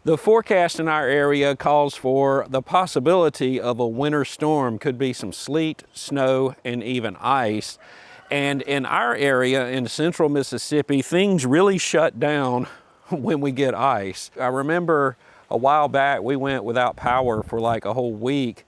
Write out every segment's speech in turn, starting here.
The forecast in our area calls for the possibility of a winter storm. Could be some sleet, snow, and even ice. And in our area in central Mississippi, things really shut down when we get ice. I remember a while back we went without power for like a whole week,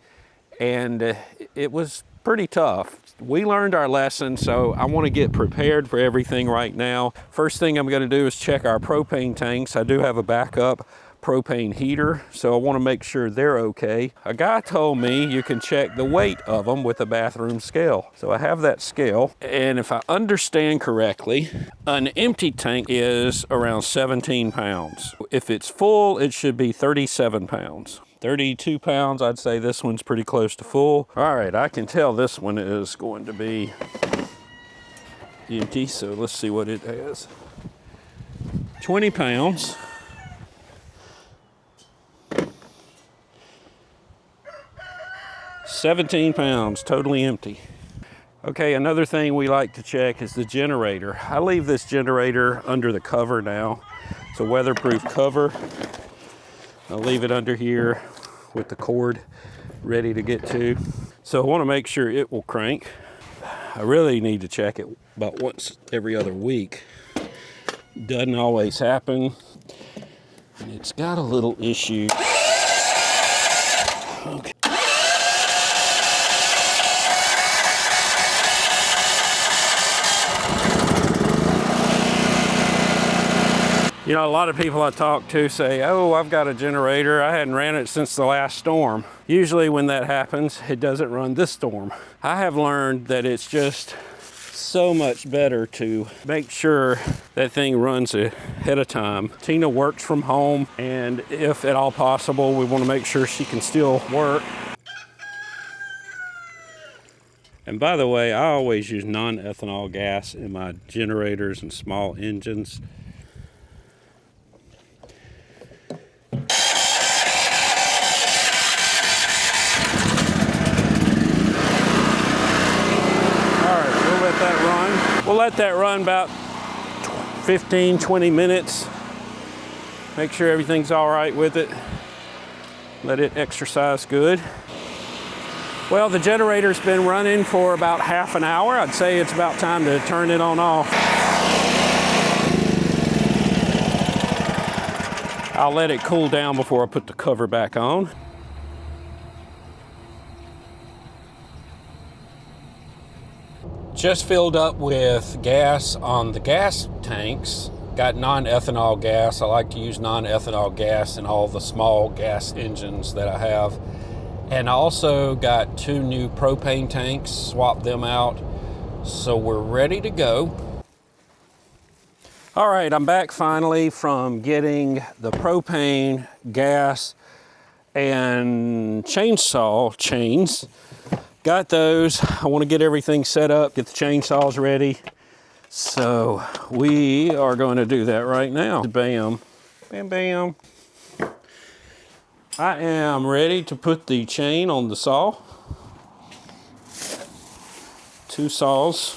and it was pretty tough. We learned our lesson, so I want to get prepared for everything right now. First thing I'm going to do is check our propane tanks. I do have a backup propane heater, so I want to make sure they're okay. A guy told me you can check the weight of them with a bathroom scale. So I have that scale, and if I understand correctly, an empty tank is around 17 pounds. If it's full, it should be 37 pounds. 32 pounds, I'd say this one's pretty close to full. All right, I can tell this one is going to be empty, so let's see what it has. 20 pounds. 17 pounds, totally empty. Okay, another thing we like to check is the generator. I leave this generator under the cover now. It's a weatherproof cover. I'll leave it under here with the cord ready to get to. So I want to make sure it will crank. I really need to check it about once every other week. Doesn't always happen. And it's got a little issue. Okay. You know, a lot of people I talk to say, oh, I've got a generator. I hadn't ran it since the last storm. Usually when that happens, it doesn't run this storm. I have learned that it's just so much better to make sure that thing runs ahead of time. Tina works from home, and if at all possible, we want to make sure she can still work. And by the way, I always use non-ethanol gas in my generators and small engines. We'll let that run about 15, 20 minutes. Make sure everything's all right with it. Let it exercise good. Well, the generator's been running for about half an hour. I'd say it's about time to turn it on off. I'll let it cool down before I put the cover back on. Just filled up with gas on the gas tanks. Got non-ethanol gas. I like to use non-ethanol gas in all the small gas engines that I have. And I also got 2 new propane tanks, swapped them out. So we're ready to go. All right, I'm back finally from getting the propane, gas, and chainsaw chains. Got those. I want to get everything set up, get the chainsaws ready. So we are going to do that right now. Bam, bam, bam. I am ready to put the chain on the saw. 2 saws.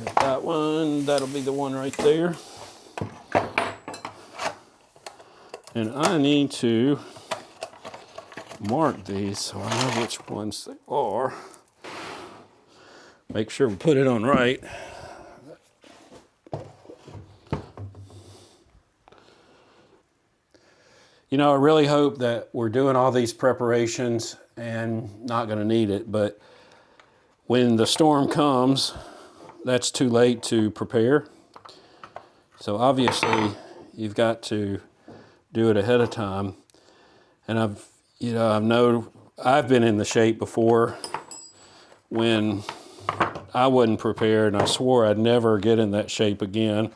Got that one, that'll be the one right there. And I need to mark these so I know which ones they are. Make sure we put it on right. You know, I really hope that we're doing all these preparations and not going to need it, but when the storm comes, that's too late to prepare. So obviously, you've got to do it ahead of time. And I've been in the shape before when I wasn't prepared, and I swore I'd never get in that shape again.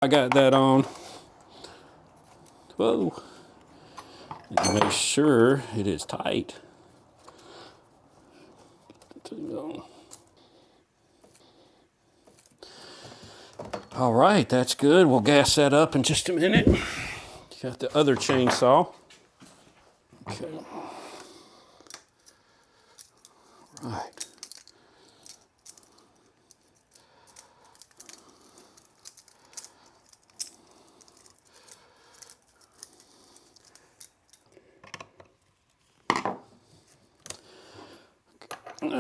I got that on. Whoa. And make sure it is tight. All right, that's good. We'll gas that up in just a minute. Got the other chainsaw. Okay. Right.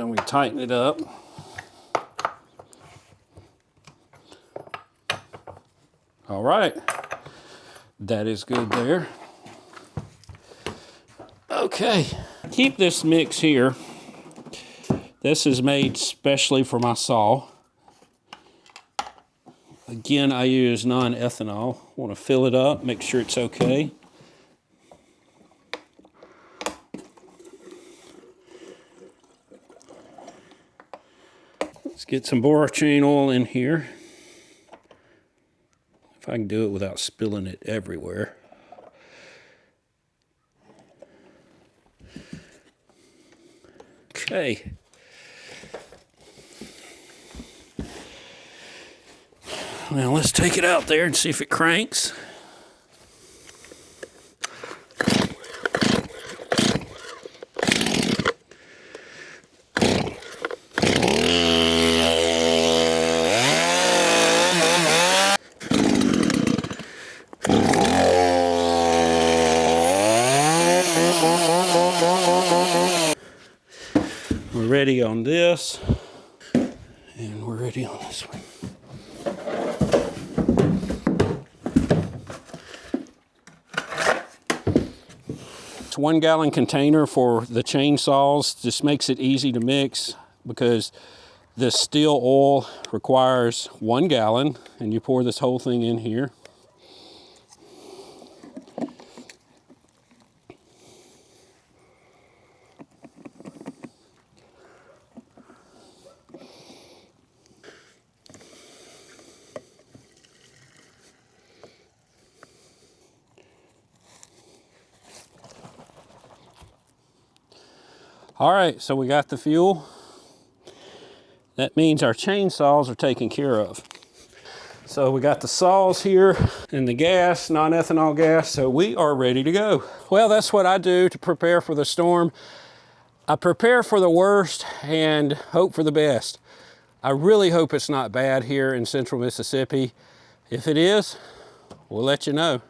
Now we tighten it up. All right, that is good there. Okay, keep this mix here. This is made specially for my saw. Again, I use non-ethanol. Want to fill it up, make sure it's okay. Let's get some borachane oil in here. If I can do it without spilling it everywhere. Okay. Now let's take it out there and see if it cranks. We're ready on this, and we're ready on this one. It's a 1 gallon container for the chainsaws. This makes it easy to mix because the steel oil requires 1 gallon, and you pour this whole thing in here. All right, so we got the fuel. That means our chainsaws are taken care of. So we got the saws here and the gas, non-ethanol gas, so we are ready to go. Well, that's what I do to prepare for the storm. I prepare for the worst and hope for the best. I really hope it's not bad here in central Mississippi. If it is, we'll let you know.